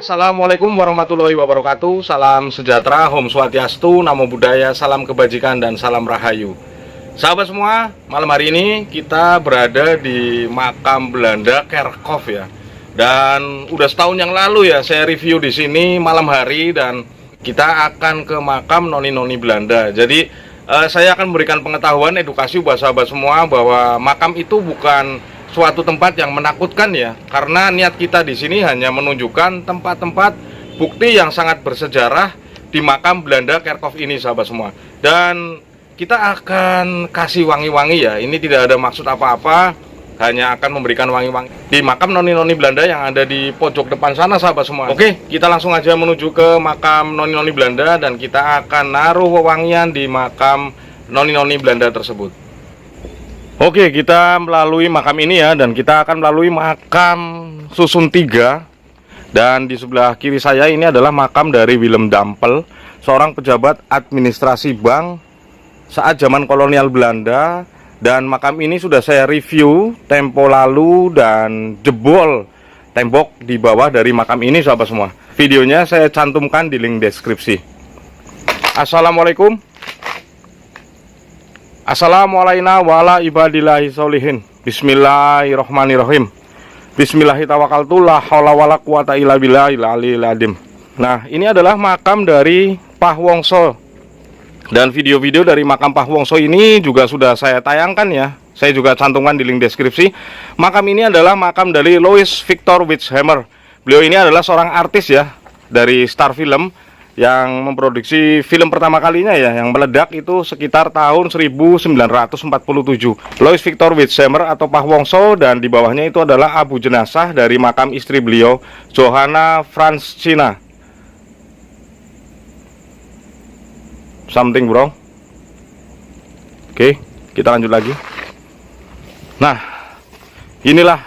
Assalamualaikum warahmatullahi wabarakatuh. Salam sejahtera, Om Swastiastu, Namo Buddhaya, salam kebajikan dan salam rahayu. Sahabat semua, malam hari ini kita berada di makam Belanda Kerkhof ya. Dan udah setahun yang lalu ya saya review di sini malam hari, dan kita akan ke makam noni-noni Belanda. Jadi saya akan memberikan pengetahuan edukasi buat sahabat semua bahwa makam itu bukan suatu tempat yang menakutkan ya, karena niat kita di sini hanya menunjukkan tempat-tempat bukti yang sangat bersejarah di makam Belanda Kerkhof ini sahabat semua. Dan kita akan kasih wangi-wangi ya, ini tidak ada maksud apa-apa, hanya akan memberikan wangi-wangi di makam noni-noni Belanda yang ada di pojok depan sana sahabat semua. Oke, kita langsung aja menuju ke makam noni-noni Belanda dan kita akan naruh wewangian di makam noni-noni Belanda tersebut. Oke, kita melalui makam ini ya, dan kita akan melalui makam Susun 3. Dan di sebelah kiri saya ini adalah makam dari Willem Dampel, seorang pejabat administrasi bank saat zaman kolonial Belanda. Dan makam ini sudah saya review tempo lalu dan jebol tembok di bawah dari makam ini sahabat semua. Videonya saya cantumkan di link deskripsi. Assalamualaikum. Assalamualaikum warahmatullahi wabarakatuh. Bismillahirrahmanirrahim. Bismillahirrahmanirrahim. La haula wala quwata illa billahil aliyil azim. Nah, ini adalah makam dari Pah Wongso. Dan video-video dari makam Pah Wongso ini juga sudah saya tayangkan ya. Saya juga cantumkan di link deskripsi. Makam ini adalah makam dari Louis Victor Witchhammer. Beliau ini adalah seorang artis ya, dari Star Film, yang memproduksi film pertama kalinya ya, yang meledak itu sekitar tahun 1947. Louis Victor Witchhammer atau Pah Wongso, dan di bawahnya itu adalah abu jenazah dari makam istri beliau, Johanna Francina. Something wrong. Oke, kita lanjut lagi. Nah, inilah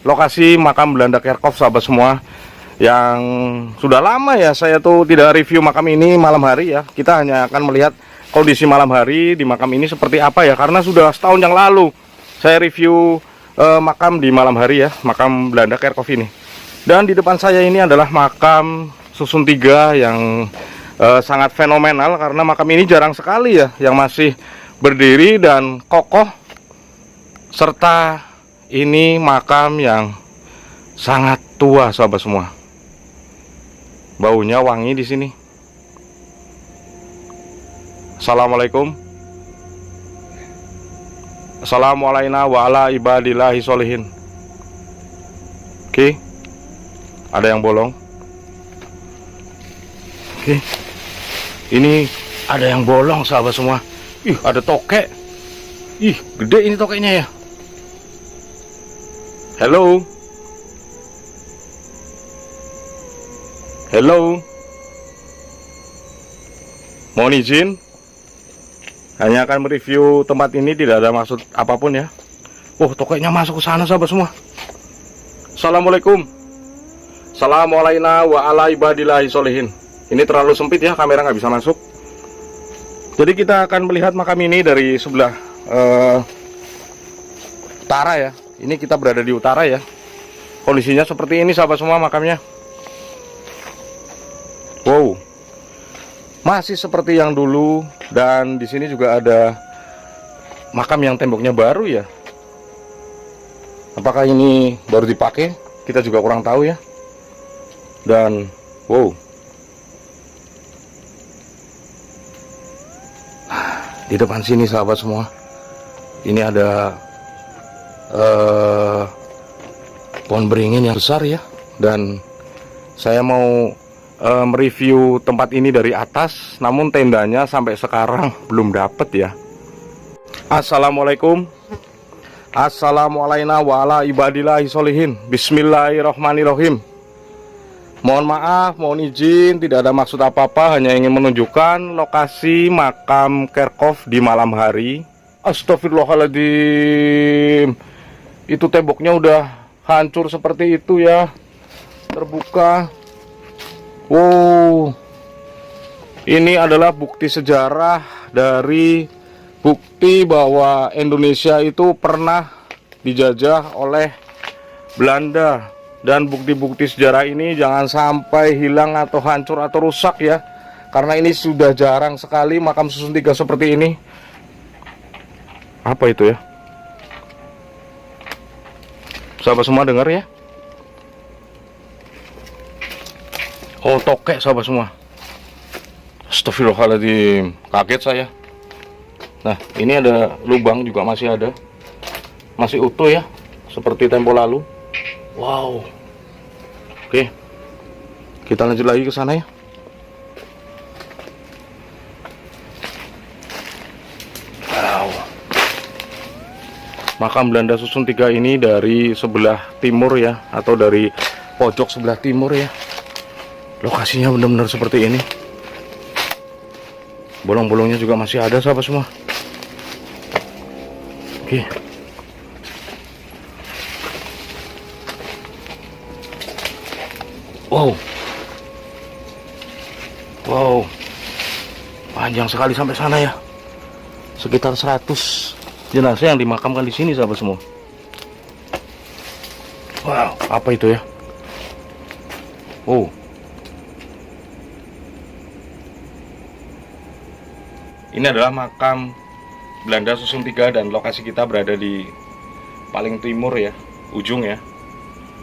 lokasi makam Belanda Kerkhof sahabat semua, yang sudah lama ya saya tuh tidak review makam ini malam hari ya. Kita hanya akan melihat kondisi malam hari di makam ini seperti apa ya, karena sudah setahun yang lalu saya review makam di malam hari ya, makam Belanda Kerkhof ini. Dan di depan saya ini adalah makam Susun 3 yang sangat fenomenal, karena makam ini jarang sekali ya yang masih berdiri dan kokoh, serta ini makam yang sangat tua sahabat semua. Baunya wangi di sini. Assalamualaikum. Assalamualaikum warahmatullahi wabarakatuh. Oke, ada yang bolong. Oke, ini ada yang bolong sahabat semua. Ih, ada tokek. Ih, gede ini tokeknya ya. Hello. Hello. Mohon izin, hanya akan mereview tempat ini, tidak ada maksud apapun ya. Oh, tokeknya masuk ke sana sahabat semua. Assalamualaikum. Assalamualaikum warahmatullahi wabarakatuh. Ini terlalu sempit ya, kamera nggak bisa masuk. Jadi kita akan melihat makam ini dari sebelah utara ya. Ini kita berada di utara ya. Kondisinya seperti ini sahabat semua makamnya. Wow, masih seperti yang dulu. Dan di sini juga ada makam yang temboknya baru ya. Apakah ini baru dipakai? Kita juga kurang tahu ya. Dan wow, di depan sini sahabat semua, ini ada pohon beringin yang besar ya. Dan saya mau mereview tempat ini dari atas, namun tendanya sampai sekarang belum dapet ya. Assalamualaikum. Assalamualaikum warahmatullahi wabarakatuh. Bismillahirrahmanirrahim. Mohon maaf, mohon izin, tidak ada maksud apa-apa, hanya ingin menunjukkan lokasi makam Kerkhof di malam hari. Astagfirullahaladzim, itu temboknya udah hancur seperti itu ya, terbuka. Wow, ini adalah bukti sejarah dari bukti bahwa Indonesia itu pernah dijajah oleh Belanda. Dan bukti-bukti sejarah ini jangan sampai hilang atau hancur atau rusak ya, karena ini sudah jarang sekali makam susun tiga seperti ini. Apa itu ya? Sahabat semua dengar ya? Oh, tokek sahabat semua. Astagfirullahaladzim, kaget saya. Nah, ini ada lubang juga masih ada. Masih utuh ya, seperti tempo lalu. Wow. Oke, kita lanjut lagi ke sana ya. Wow. Makam Belanda susun tiga ini dari sebelah timur ya, atau dari pojok sebelah timur ya. Lokasinya benar-benar seperti ini. Bolong-bolongnya juga masih ada sahabat semua. Oke. Wow. Wow. Panjang sekali sampai sana ya. Sekitar 100 jenazah yang dimakamkan di sini sahabat semua. Wow, apa itu ya? Oh. Ini adalah makam Belanda susun tiga dan lokasi kita berada di paling timur ya, ujung ya.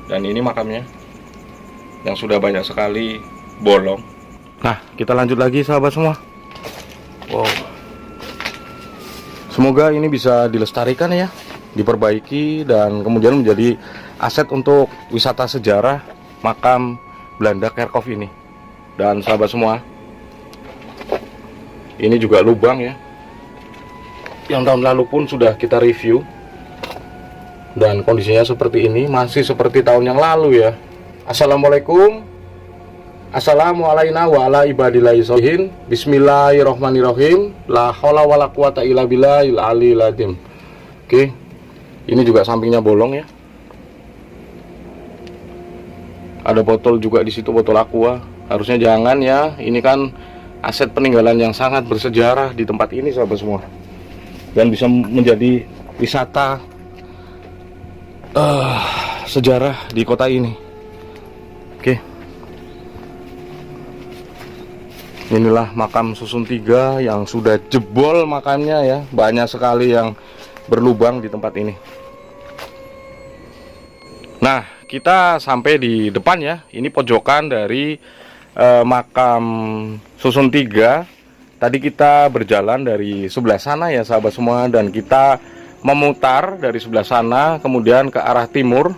Dan ini makamnya yang sudah banyak sekali bolong. Nah, kita lanjut lagi sahabat semua. Wow. Semoga ini bisa dilestarikan ya, diperbaiki dan kemudian menjadi aset untuk wisata sejarah makam Belanda Kerkhof ini. Dan sahabat semua, ini juga lubang ya, yang tahun lalu pun sudah kita review dan kondisinya seperti ini, masih seperti tahun yang lalu ya. Assalamualaikum, assalamualaikum wa ala ibadillahi sholihin. Bismillahirrohmanirrohim. La haula wala quwata illa billahil aliyil azim. Oke, ini juga sampingnya bolong ya. Ada botol juga di situ, botol aqua. Harusnya jangan ya, ini kan aset peninggalan yang sangat bersejarah di tempat ini sahabat semua, dan bisa menjadi wisata sejarah di kota ini. Oke, inilah makam susun tiga yang sudah jebol makamnya ya, banyak sekali yang berlubang di tempat ini. Nah, kita sampai di depan ya, ini pojokan dari makam susun tiga. Tadi kita berjalan dari sebelah sana ya sahabat semua, dan kita memutar dari sebelah sana kemudian ke arah timur.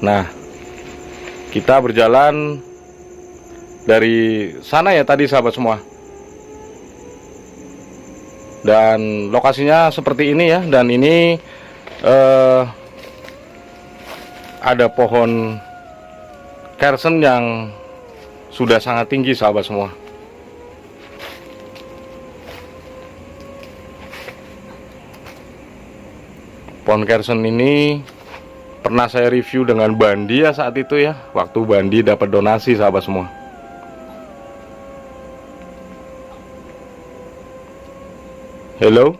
Nah, kita berjalan dari sana ya tadi sahabat semua, dan lokasinya seperti ini ya. Dan ini ada pohon kersen yang sudah sangat tinggi sahabat semua. Pohon kersen ini pernah saya review dengan Bandi ya saat itu ya, waktu Bandi dapat donasi sahabat semua. Halo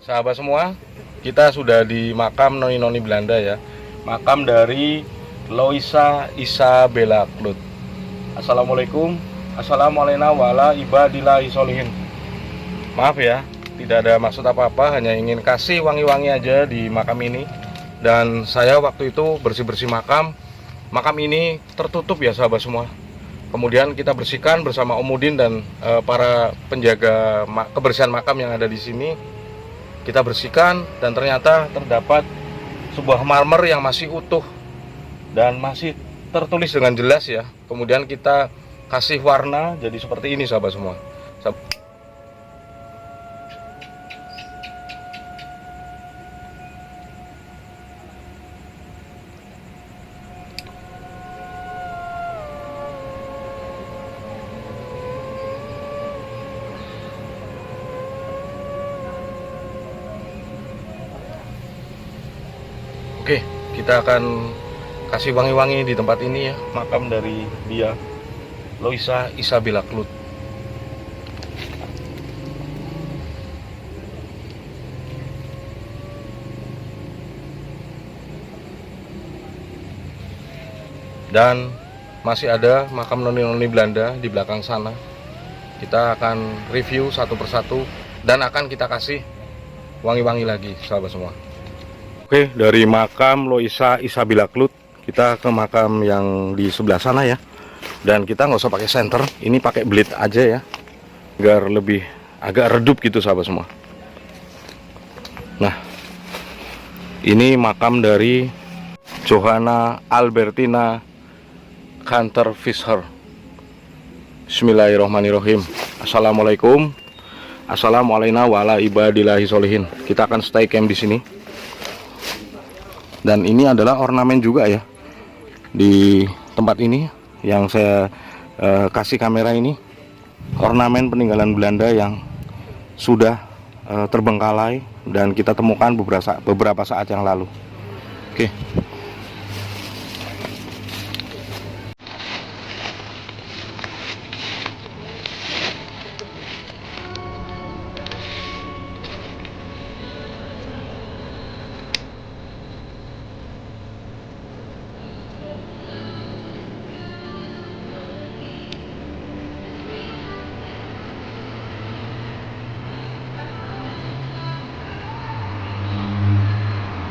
sahabat semua, kita sudah di makam noni-noni Belanda ya, makam dari Loisa Isabella Klut. Assalamualaikum, assalamualaikum wala ibadillahi sholihin. Maaf ya, tidak ada maksud apa-apa, hanya ingin kasih wangi-wangi aja di makam ini. Dan saya waktu itu bersih-bersih makam ini tertutup ya sahabat semua. Kemudian kita bersihkan bersama Om Udin dan para penjaga kebersihan makam yang ada di sini. Kita bersihkan dan ternyata terdapat sebuah marmer yang masih utuh dan masih tertulis dengan jelas ya. Kemudian kita kasih warna jadi seperti ini sahabat semua. Oke, kita akan kasih wangi-wangi di tempat ini ya, makam dari dia, Loisa Isabella Klut. Dan masih ada makam noni-noni Belanda di belakang sana. Kita akan review satu persatu dan akan kita kasih wangi-wangi lagi, sahabat semua. Oke, dari makam Loisa Isabella Klut kita ke makam yang di sebelah sana ya. Dan kita nggak usah pakai senter, ini pakai blade aja ya, agar lebih agak redup gitu, sahabat semua. Nah, ini makam dari Johanna Albertina Canter-Fischer. Bismillahirrahmanirrahim. Assalamualaikum. Assalamualaikum warahmatullahi wabarakatuh. Kita akan stay camp di sini. Dan ini adalah ornamen juga ya di tempat ini yang saya kasih kamera ini. Ornamen peninggalan Belanda yang sudah terbengkalai dan kita temukan beberapa saat yang lalu. Oke.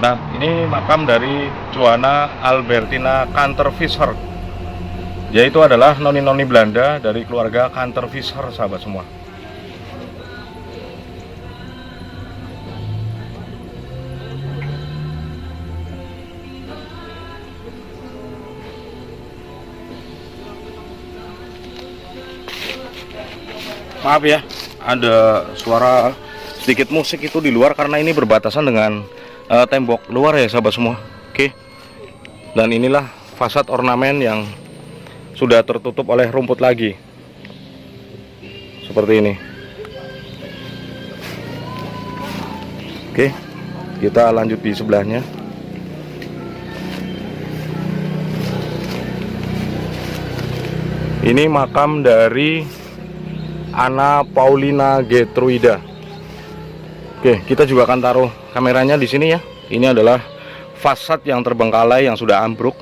Nah, ini makam dari Johanna Albertina Canter-Fischer. Yaitu adalah noni-noni Belanda dari keluarga Canter-Fischer, sahabat semua. Maaf ya, ada suara sedikit musik itu di luar karena ini berbatasan dengan tembok luar ya, sahabat semua. Oke. Dan inilah fasad ornamen yang sudah tertutup oleh rumput lagi. Seperti ini. Oke. Kita lanjut di sebelahnya. Ini makam dari Anna Paulina Gertruida. Oke, kita juga akan taruh kameranya di sini ya. Ini adalah fasad yang terbengkalai yang sudah ambruk.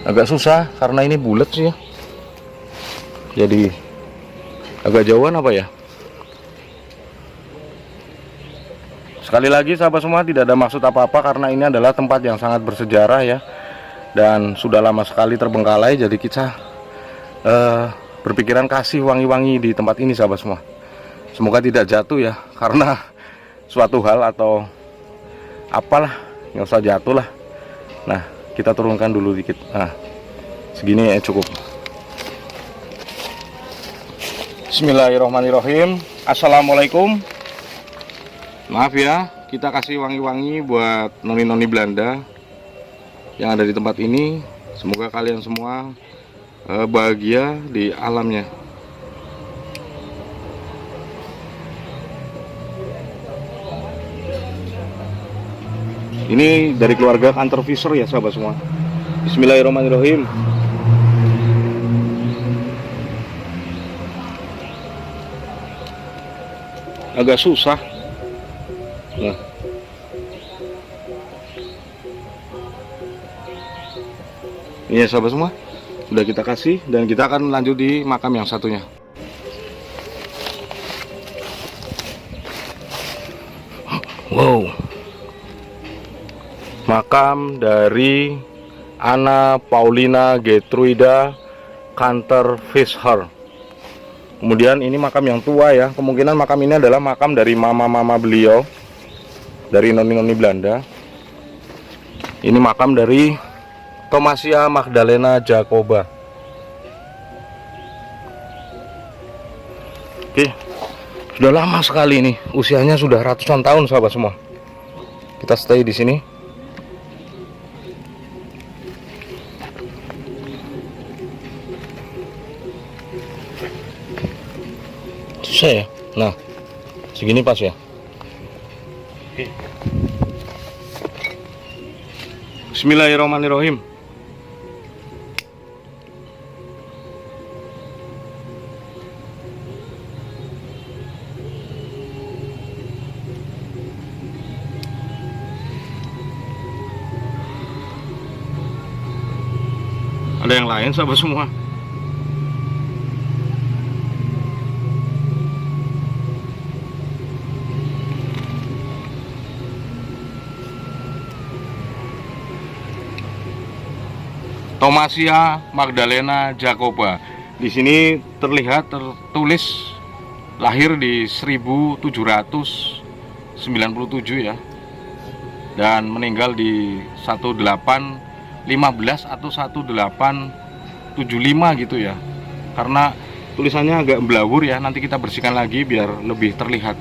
Agak susah karena ini bulat sih ya. Jadi agak jauhan apa ya. Sekali lagi sahabat semua, tidak ada maksud apa-apa karena ini adalah tempat yang sangat bersejarah ya. Dan sudah lama sekali terbengkalai, jadi kita berpikiran kasih wangi-wangi di tempat ini, sahabat semua. Semoga tidak jatuh ya, karena suatu hal atau apalah, nggak usah jatuh lah. Nah, kita turunkan dulu dikit. Nah, segini ya cukup. Bismillahirrahmanirrahim. Assalamualaikum. Maaf ya, kita kasih wangi-wangi buat noni-noni Belanda yang ada di tempat ini. Semoga kalian semua bahagia di alamnya. Ini dari keluarga Canter-Fischer ya, sahabat semua. Bismillahirrahmanirrahim. Agak susah. Nah, ini ya, sahabat semua. Sudah kita kasih dan kita akan lanjut di makam yang satunya. Wow. Makam dari Anna Paulina Gertruida Canter-Fischer. Kemudian ini makam yang tua ya. Kemungkinan makam ini adalah makam dari mama-mama beliau, dari noni-noni Belanda. Ini makam dari Thomasia Magdalena Jacoba. Oke, sudah lama sekali ini, usianya sudah ratusan tahun, sahabat semua. Kita stay di sini. Susah ya. Nah, segini pas ya. Oke. Bismillahirrahmanirrahim. Ada yang lain sahabat semua. Thomasia Magdalena Jacoba. Di sini terlihat tertulis lahir di 1797 ya. Dan meninggal di 1815 atau 1875 gitu ya. Karena tulisannya agak blawur ya, nanti kita bersihkan lagi biar lebih terlihat.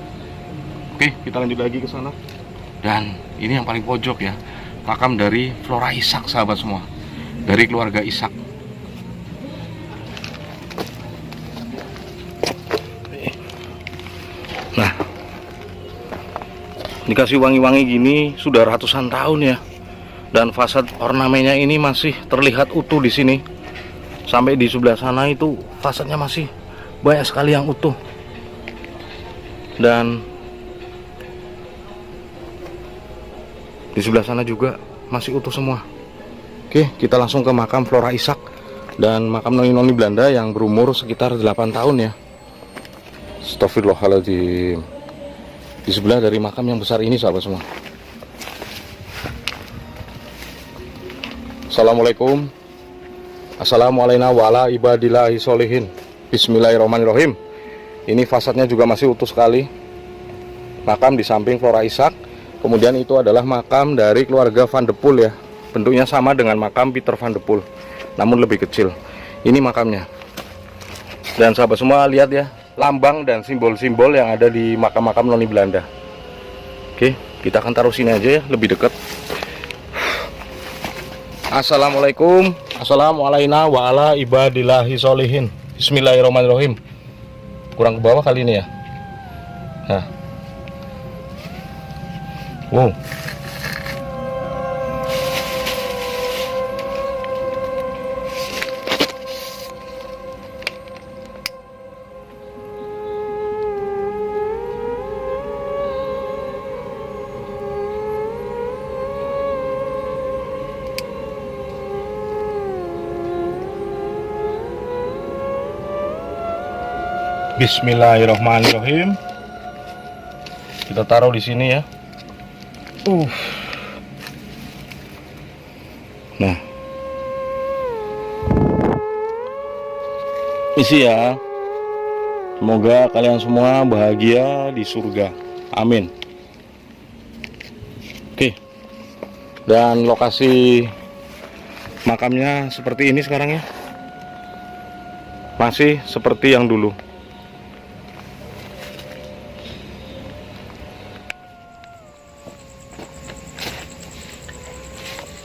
Oke, kita lanjut lagi ke sana. Dan ini yang paling pojok ya, makam dari Flora Ishak sahabat semua, dari keluarga Ishak. Nah, dikasih wangi-wangi gini sudah ratusan tahun ya. Dan fasad ornamennya ini masih terlihat utuh di sini. Sampai di sebelah sana itu fasadnya masih banyak sekali yang utuh. Dan di sebelah sana juga masih utuh semua. Oke, kita langsung ke makam Flora Ishak dan makam noni-noni Belanda yang berumur sekitar 8 tahun ya. Astagfirullahaladzim. Di sebelah dari makam yang besar ini sahabat semua. Assalamualaikum. Assalamualaikum warahmatullahi wabarakatuh. Bismillahirrahmanirrahim. Ini fasadnya juga masih utuh sekali. Makam di samping Flora Ishak. Kemudian itu adalah makam dari keluarga Van de Poel ya. Bentuknya sama dengan makam Peter Van de Poel, namun lebih kecil. Ini makamnya. Dan sahabat semua lihat ya, lambang dan simbol-simbol yang ada di makam-makam noni Belanda. Oke, kita akan taruh sini aja ya, lebih dekat. Assalamualaikum. Assalamualaikum warahmatullahi wabarakatuh. Bismillahirrahmanirrahim. Kurang ke bawah kali ini ya. Nah. Wow. Bismillahirrahmanirrahim. Kita taruh di sini ya. Nah, misi ya. Semoga kalian semua bahagia di surga. Amin. Oke. Dan lokasi makamnya seperti ini sekarang ya. Masih seperti yang dulu.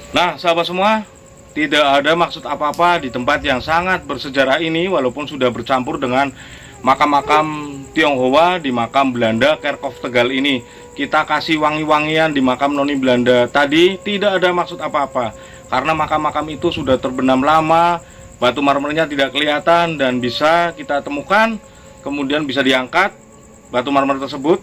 Nah, sahabat semua, tidak ada maksud apa-apa di tempat yang sangat bersejarah ini, walaupun sudah bercampur dengan makam-makam Tionghoa di makam Belanda Kerkhof Tegal ini. Kita kasih wangi-wangian di makam noni Belanda tadi, tidak ada maksud apa-apa. Karena makam-makam itu sudah terbenam lama, batu marmernya tidak kelihatan dan bisa kita temukan, kemudian bisa diangkat batu marmer tersebut.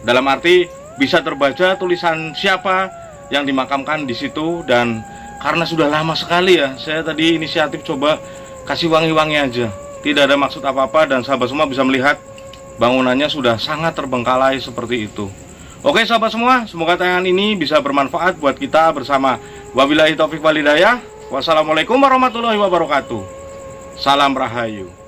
Dalam arti bisa terbaca tulisan siapa yang dimakamkan di situ. Dan karena sudah lama sekali ya, saya tadi inisiatif coba kasih wangi-wangi aja, tidak ada maksud apa-apa. Dan sahabat semua bisa melihat bangunannya sudah sangat terbengkalai seperti itu. Oke sahabat semua, semoga tayangan ini bisa bermanfaat buat kita bersama. Wabillahi taufiq wal hidayah. Wassalamualaikum warahmatullahi wabarakatuh. Salam Rahayu.